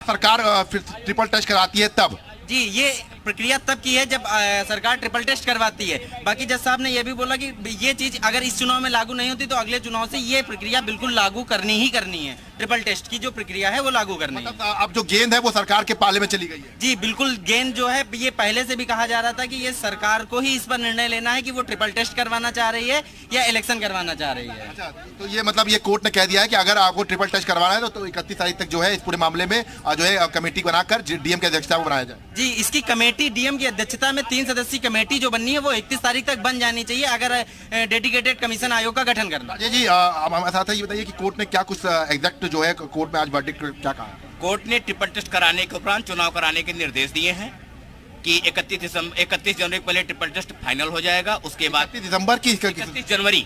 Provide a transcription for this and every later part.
सरकार फिर triple test कराती है तब? जी, ये प्रक्रिया तब की है जब सरकार ट्रिपल टेस्ट करवाती है। बाकी जज साहब ने यह भी बोला कि ये चीज अगर इस चुनाव में लागू नहीं होती तो अगले चुनाव से ये प्रक्रिया बिल्कुल लागू करनी ही करनी है। ट्रिपल टेस्ट की जो प्रक्रिया है वो लागू करनी है। मतलब अब जो गेंद है वो सरकार के पाले में चली गई है? जी बिल्कुल, गेंद जो है ये पहले से भी कहा जा रहा था कि ये सरकार को ही इस पर निर्णय लेना है कि वो ट्रिपल टेस्ट करवाना चाह रही है या इलेक्शन करवाना चाह रही है। अच्छा, तो ये मतलब ये कोर्ट ने कह दिया है कि अगर आपको ट्रिपल टेस्ट करवाना है तो 31 तारीख तक जो है इस पूरे मामले में जो है कमेटी बनाकर डीएम की अध्यक्षता में बनाया जाए। जी, इसकी कमेटी डीएम की अध्यक्षता में 3 सदस्यीय कमेटी जो बननी है वो 31 तारीख तक बन जानी चाहिए, अगर डेडिकेटेड कमीशन आयोग का गठन करना। जी, हमारे साथ ये बताइए कि कोर्ट ने क्या कुछ एग्जैक्ट जो है कोर्ट में आज वर्डिक्ट क्या कहा? कोर्ट ने ट्रिपल टेस्ट कराने के उपरांत चुनाव कराने के निर्देश दिए हैं कि 31 जनवरी को पहले ट्रिपल टेस्ट फाइनल हो जाएगा। उसके बाद 31 दिसंबर की 31 जनवरी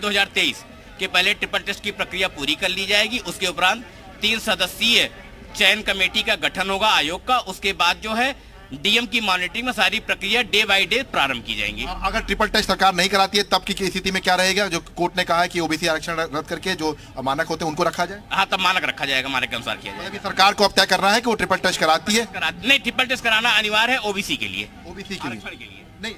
2023 के पहले ट्रिपल टेस्ट की प्रक्रिया पूरी कर ली जाएगी। उसके उपरांत 3 सदस्यीय चयन कमेटी का गठन होगा आयोग का। उसके बाद जो है डीएम की मॉनिटरिंग में सारी प्रक्रिया डे बाय डे प्रारंभ की जाएंगी। अगर ट्रिपल टेस्ट सरकार नहीं कराती है तब की स्थिति में क्या रहेगा? जो कोर्ट ने कहा है कि ओबीसी आरक्षण रद्द करके जो मानक होते हैं उनको रखा जाए? हाँ, तब मानक रखा जाएगा, मानक के अनुसार किया जाएगा। सरकार को अब तय करना है कि वो ट्रिपल टेस्ट कराती है? नहीं, ट्रिपल टेस्ट कराना अनिवार्य है ओबीसी के लिए। ओबीसी के लिए नहीं,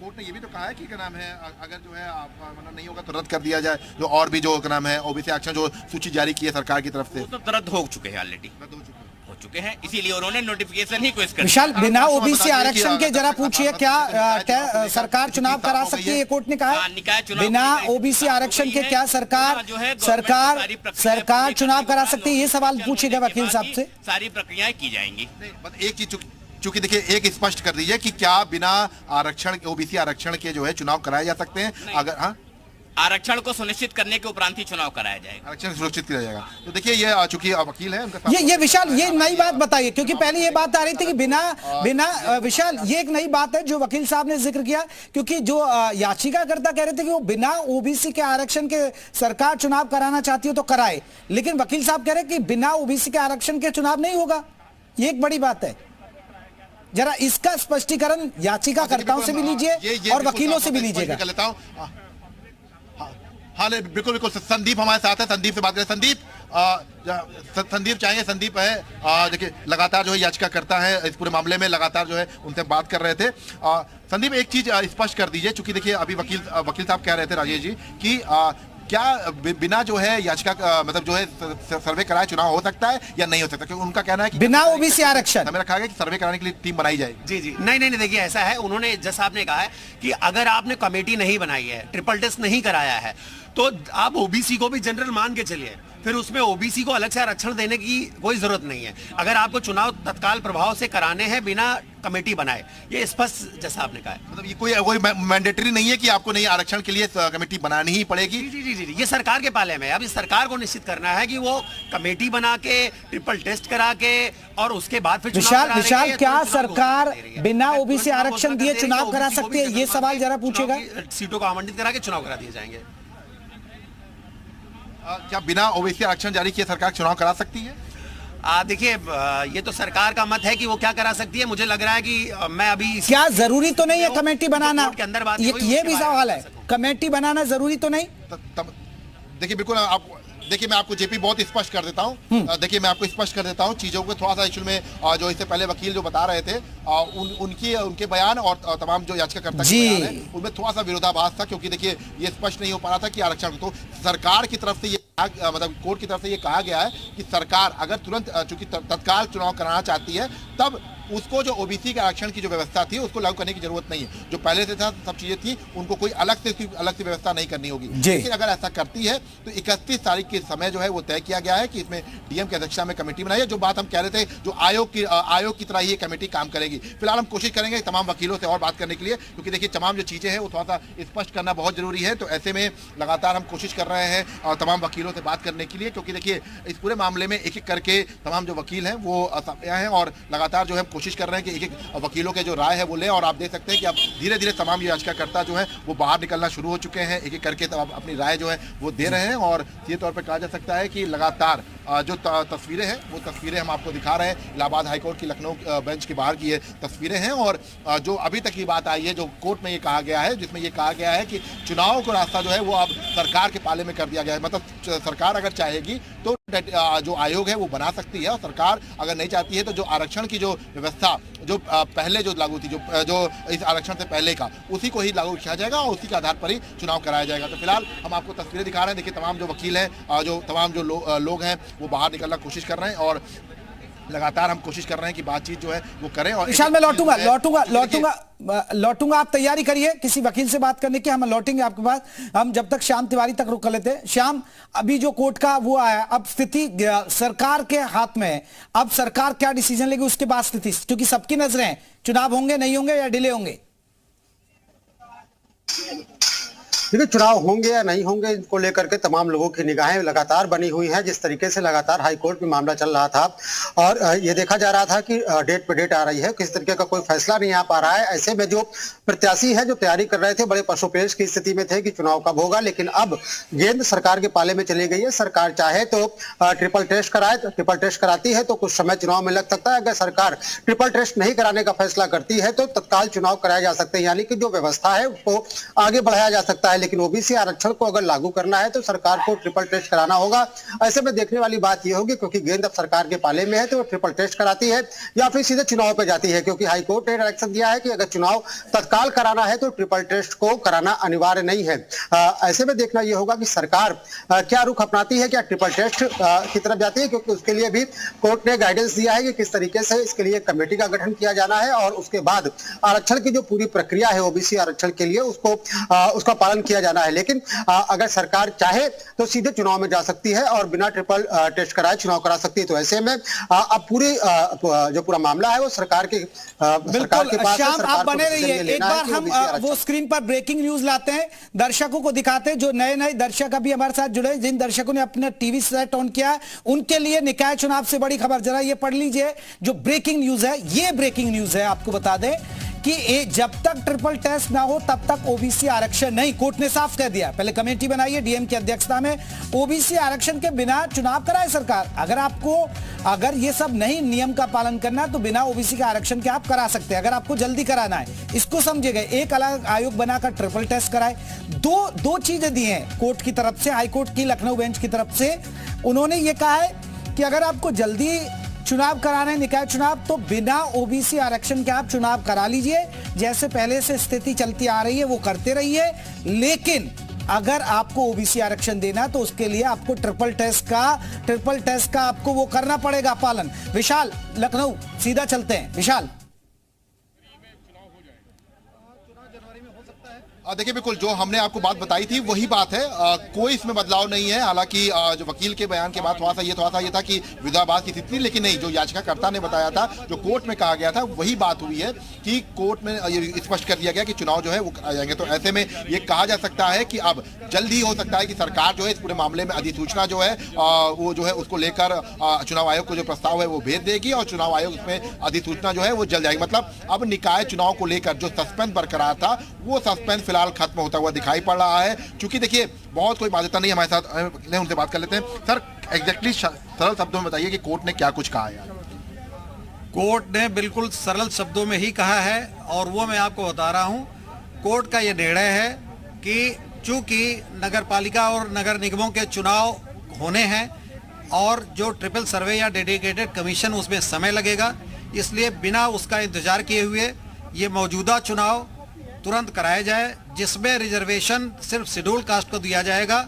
कोर्ट ने ये भी तो कहा है कि क्या नाम है अगर जो है मतलब नहीं होगा तो रद्द कर दिया जाए। जो और भी जो क्या नाम है ओबीसी आरक्षण जो सूची जारी की है सरकार की तरफ से, तो रद्द हो चुके हैं, ऑलरेडी हो चुके हैं, इसीलिए उन्होंने नोटिफिकेशन ही कोई कर। विशाल, बिना ओबीसी आरक्षण के जरा पूछिए क्या सरकार चुनाव करा सकती है? ये कोर्ट ने कहा है बिना ओबीसी आरक्षण के क्या सरकार चुनाव करा सकती है? ये सवाल पूछिएगा वकील साहब से। सारी प्रक्रियाएं की जाएंगी। एक चीज चूंकि देखिए, एक स्पष्ट कर दीजिए कि क्या बिना आरक्षण ओबीसी आरक्षण के जो है चुनाव कराए जा सकते हैं? अगर हाँ, आरक्षण को सुनिश्चित करने के उपरांत ही चुनाव कराया जाएगा। आरक्षण सुनिश्चित किया जाएगा। तो देखिए, ये चूंकि वकील है उनका ये विशाल, ये नई बात बताइए, क्योंकि पहले ये बात आ रही थी कि बिना विशाल, ये एक नई बात है जो वकील साहब ने जिक्र किया, क्योंकि जो याचिकाकर्ता कह रहे थे कि वो बिना ओबीसी के आरक्षण के सरकार चुनाव कराना चाहती हो तो कराए, लेकिन वकील साहब कह रहे कि बिना ओबीसी के आरक्षण के चुनाव नहीं होगा। ये एक बड़ी बात है। जरा इसका स्पष्टीकरण याचिकाकर्ताओं से भी लीजिए और वकीलों से भी लीजिएगा। हाँ, बिल्कुल बिल्कुल। संदीप हमारे साथ है, संदीप से बात करें। संदीप चाहेंगे, संदीप है देखिए लगातार जो है याचिका करता है इस पूरे मामले में, लगातार जो है उनसे बात कर रहे थे। संदीप, एक चीज स्पष्ट कर दीजिए, चूंकि देखिए अभी वकील साहब कह रहे थे राजेश जी कि क्या बिना जो है याचिका मतलब जो है सर्वे कराए चुनाव हो सकता है या नहीं हो सकता? क्योंकि उनका कहना है कि बिना ओबीसी आरक्षण हमें रखा गया कि सर्वे कराने के लिए टीम बनाई जाएगी। जी, नहीं, देखिए ऐसा है, उन्होंने जज साहब ने कहा है कि अगर आपने कमेटी नहीं बनाई है, ट्रिपल टेस्ट नहीं कराया है, तो आप ओबीसी को भी जनरल मान के चलिए, फिर उसमें ओबीसी को अलग से आरक्षण देने की कोई जरूरत नहीं है। अगर आपको चुनाव तत्काल प्रभाव से कराने हैं बिना कमेटी बनाए, ये स्पष्ट जज साहब ने कहा है। मतलब ये कोई मैंडेटरी नहीं है कि आपको नहीं आरक्षण के लिए कमेटी बनानी ही पड़ेगी? जी, ये सरकार के पाले में। अब इस सरकार को निश्चित करना है कि वो कमेटी बना के ट्रिपल टेस्ट करा के और उसके बाद फिर विशाल, क्या सरकार बिना ओबीसी आरक्षण दिए चुनाव करा सकती है? ये सवाल जरा पूछेगा। सीटों को आवंटित करा के चुनाव करा दिए जाएंगे। क्या बिना ओबीसी आरक्षण जारी किए सरकार चुनाव करा सकती है? देखिए, ये तो सरकार का मत है कि वो क्या करा सकती है। मुझे लग रहा है कि मैं अभी क्या जरूरी तो नहीं है कमेटी बनाना? के अंदर बात ये भी सवाल है, कमेटी बनाना जरूरी तो नहीं? देखिए, बिल्कुल आप देखिए, मैं आपको जेपी बहुत स्पष्ट कर देता हूं। देखिए, मैं आपको स्पष्ट कर देता हूं चीजों को थोड़ा सा। एक्चुअल में जो इससे पहले वकील जो बता रहे थे उनके बयान और तमाम जो याचिकाकर्ता के बयान है उनमें थोड़ा सा विरोधाभास था, क्योंकि देखिए ये स्पष्ट नहीं हो पा रहा था कि आरक्षण तो सरकार की तरफ से ये मतलब कोर्ट की तरफ से ये कहा गया है कि सरकार अगर तुरंत चूंकि तत्काल चुनाव कराना चाहती है तब उसको जो ओबीसी के आरक्षण की जो व्यवस्था थी उसको लागू करने की जरूरत नहीं है। जो पहले से था सब चीजें थी, उनको कोई अलग से व्यवस्था नहीं करनी होगी। लेकिन अगर ऐसा करती है तो 31 तारीख के समय जो है वो तय किया गया है कि इसमें डीएम की अध्यक्षता में कमेटी बनाई है। जो बात हम कह रहे थे, जो आयोग की तरह ही कमेटी काम करेगी। फिलहाल हम कोशिश करेंगे तमाम वकीलों से और बात करने के लिए, क्योंकि देखिए तमाम जो चीजें हैं वो थोड़ा सा स्पष्ट करना बहुत जरूरी है। तो ऐसे में लगातार हम कोशिश कर रहे हैं तमाम वकीलों से बात करने के लिए, क्योंकि देखिए इस पूरे मामले में एक एक करके तमाम जो वकील हैं वो हैं और लगातार जो है कोशिश कर रहे हैं कि एक एक वकीलों के जो राय है वो लें। और आप देख सकते हैं कि अब धीरे धीरे तमाम याचिकाकर्ता जो है वो बाहर निकलना शुरू हो चुके हैं, एक एक करके अपनी राय जो है वो दे रहे हैं। और ये तौर पर कहा जा सकता है कि लगातार जो तस्वीरें हैं वो तस्वीरें हम आपको दिखा रहे हैं, इलाहाबाद हाईकोर्ट की लखनऊ बेंच के बाहर की ये तस्वीरें हैं। और जो अभी तक की बात आई है, जो कोर्ट में ये कहा गया है, जिसमें ये कहा गया है कि चुनाव का रास्ता जो है वो अब सरकार के पाले में कर दिया गया है। मतलब सरकार अगर चाहेगी तो जो आयोग है वो बना सकती है, और सरकार अगर नहीं चाहती है तो जो आरक्षण की जो व्यवस्था जो पहले जो लागू थी, जो इस आरक्षण से पहले का, उसी को ही लागू किया जाएगा और उसी के आधार पर ही चुनाव कराया जाएगा। तो फिलहाल हम आपको तस्वीरें दिखा रहे हैं। देखिए तमाम जो वकील हैं, जो तमाम जो लोग हैं वो बाहर निकलना कोशिश कर रहे हैं, और लगातार हम कोशिश कर रहे हैं कि बातचीत जो है वो करें। और विशाल मैं लौटूंगा, आप तैयारी करिए किसी वकील से बात करने की, हम लौटेंगे आपके पास। हम जब तक श्याम तिवारी तक रुक लेते हैं। श्याम, अभी जो कोर्ट का वो आया, अब स्थिति सरकार के हाथ में है, अब सरकार क्या डिसीजन लेगी उसके बाद स्थिति, क्योंकि सबकी नजरें हैं, चुनाव होंगे नहीं होंगे या डिले होंगे। देखिए, चुनाव होंगे या नहीं होंगे इनको लेकर के तमाम लोगों की निगाहें लगातार बनी हुई हैं। जिस तरीके से लगातार हाई कोर्ट में मामला चल रहा था और ये देखा जा रहा था कि डेट पे डेट आ रही है, किस तरीके का कोई फैसला नहीं आ पा रहा है। ऐसे में जो प्रत्याशी है जो तैयारी कर रहे थे बड़े पशुपेश की स्थिति में थे कि चुनाव कब होगा, लेकिन अब गेंद सरकार के पाले में चली गई है। सरकार चाहे तो ट्रिपल टेस्ट कराए, तो ट्रिपल टेस्ट कराती है तो कुछ समय चुनाव में लग सकता है। अगर सरकार ट्रिपल टेस्ट नहीं कराने का फैसला करती है तो तत्काल चुनाव कराए जा सकते हैं, यानी कि जो व्यवस्था है उसको आगे बढ़ाया जा सकता है। लेकिन ओबीसी आरक्षण को अगर लागू करना है तो सरकार को ट्रिपल टेस्ट कराना होगा। ऐसे में देखने वाली बात यह होगी, क्योंकि गेंद अब सरकार के पाले में है, तो वो ट्रिपल टेस्ट कराती है या फिर सीधे चुनाव पे जाती है, क्योंकि हाईकोर्ट ने डायरेक्शन दिया है कि अगर चुनाव तत्काल कराना है तो ट्रिपल टेस्ट को कराना अनिवार्य नहीं है। ऐसे में देखना यह होगा कि सरकार क्या रुख अपनाती है, क्या ट्रिपल टेस्ट की तरफ जाती है, क्योंकि उसके लिए भी कोर्ट ने गाइडेंस दिया है कि किस तरीके से इसके लिए कमेटी का गठन किया जाना है और उसके बाद आरक्षण की जो पूरी प्रक्रिया है ओबीसी आरक्षण के लिए उसका पालन किया जाना है। लेकिन अगर सरकार चाहे तो सीधे चुनाव में जा सकती है और बिना ट्रिपल टेस्ट कराए चुनाव करा सकती है। तो ऐसे में अब पूरी जो पूरा मामला है वो सरकार के पास है। आप बने रहिए, एक बार हम वो स्क्रीन पर ब्रेकिंग न्यूज लाते हैं, दर्शकों को दिखाते हैं। जो नए दर्शक अभी हमारे साथ जुड़े, जिन दर्शकों ने अपना टीवी सेट ऑन किया उनके लिए निकाय चुनाव से बड़ी खबर, जरा ये पढ़ लीजिए जो ब्रेकिंग न्यूज है। ये ब्रेकिंग न्यूज है, आपको बता दें कि जब तक ट्रिपल टेस्ट ना हो तब तक ओबीसी आरक्षण नहीं, कोर्ट ने साफ कह दिया। पहले कमेटी बनाई है डीएम की अध्यक्षता में, ओबीसी आरक्षण के बिना चुनाव कराए सरकार। अगर ये सब नहीं नियम का पालन करना तो बिना ओबीसी के आरक्षण के आप करा सकते हैं, अगर आपको जल्दी कराना है। इसको समझिएगा, एक अलग आयोग बनाकर ट्रिपल टेस्ट कराए। दो चीजें दी हैं कोर्ट की तरफ से, हाईकोर्ट की लखनऊ बेंच की तरफ से। उन्होंने ये कहा है कि अगर आपको जल्दी चुनाव कराना है, निकाय चुनाव, तो बिना ओबीसी आरक्षण के आप चुनाव करा लीजिए, जैसे पहले से स्थिति चलती आ रही है वो करते रहिए। लेकिन अगर आपको ओबीसी आरक्षण देना तो उसके लिए आपको ट्रिपल टेस्ट का आपको वो करना पड़ेगा पालन। विशाल, लखनऊ सीधा चलते हैं। विशाल, देखिए बिल्कुल जो हमने आपको बात बताई थी वही बात है, कोई इसमें बदलाव नहीं है। हालांकि जो वकील के बयान के बाद थोड़ा सा ये था कि विरोधाभास की स्थिति, लेकिन नहीं, जो याचिकाकर्ता ने बताया था, जो कोर्ट में कहा गया था वही बात हुई है कि कोर्ट में ये स्पष्ट कर दिया गया कि चुनाव जो है वो आ जाएंगे। तो ऐसे में ये कहा जा सकता है कि अब जल्द ही हो सकता है कि सरकार जो है इस पूरे मामले में अधिसूचना जो है वो जो है उसको लेकर चुनाव आयोग को जो प्रस्ताव है वो भेज देगी और चुनाव आयोग उसमें अधिसूचना जो है वो जल्द जाएगी। मतलब अब निकाय चुनाव को लेकर जो सस्पेंस बरकरार था वो सस्पेंस फिलहाल खत्म होता हुआ दिखाई पड़ रहा है। क्योंकि देखिए बहुत कोई बाध्यता नहीं हमारे साथ, उनसे बात कर लेते हैं। सर एग्जैक्टली सरल शब्दों में बताइए कि कोर्ट ने क्या कुछ कहा है। कोर्ट ने बिल्कुल सरल शब्दों में ही कहा है और वो मैं आपको बता रहा हूं। कोर्ट का ये निर्णय है कि चूंकि नगर पालिका और नगर निगमों के चुनाव होने हैं और जो ट्रिपल सर्वे या डेडिकेटेड कमीशन उसमें समय लगेगा, इसलिए बिना उसका इंतजार किए हुए ये मौजूदा चुनाव तुरंत कराया जाए, जिसमें रिजर्वेशन सिर्फ शेड्यूल कास्ट को दिया जाएगा,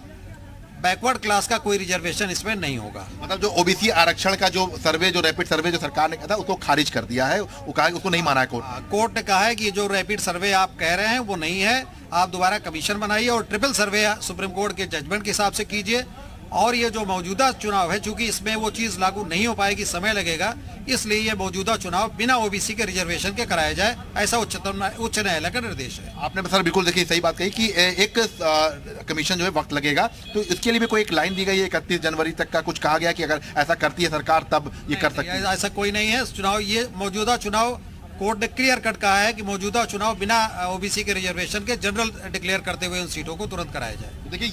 बैकवर्ड क्लास का कोई रिजर्वेशन इसमें नहीं होगा। मतलब जो ओबीसी आरक्षण का जो सर्वे, जो रैपिड सर्वे जो सरकार ने कहा था उसको खारिज कर दिया है, वो कहा उसको नहीं माना है कोर्ट। कोर्ट ने कहा है कि जो रैपिड सर्वे आप कह रहे हैं वो नहीं है, आप दोबारा कमीशन बनाइए और ट्रिपल सर्वे सुप्रीम कोर्ट के जजमेंट के हिसाब से कीजिए। और ये जो मौजूदा चुनाव है, चूंकि इसमें वो चीज लागू नहीं हो पाएगी, समय लगेगा, इसलिए ये मौजूदा चुनाव बिना ओबीसी के रिजर्वेशन के कराया जाए, ऐसा उच्च न्यायालय का निर्देश है। आपने सर बिल्कुल देखिए सही बात कही कि एक कमीशन जो है वक्त लगेगा, तो इसके लिए भी कोई एक लाइन दी गई है 31 जनवरी तक का कुछ कहा गया कि अगर ऐसा करती है सरकार तब ये कर सकती है। ऐसा कोई नहीं है। चुनाव, ये मौजूदा चुनाव कोर्ट ने क्लियर कट कहा है कि मौजूदा चुनाव बिना ओबीसी के रिजर्वेशन के जनरल डिक्लेयर करते हुए उन सीटों को तुरंत कराया जाए। देखिए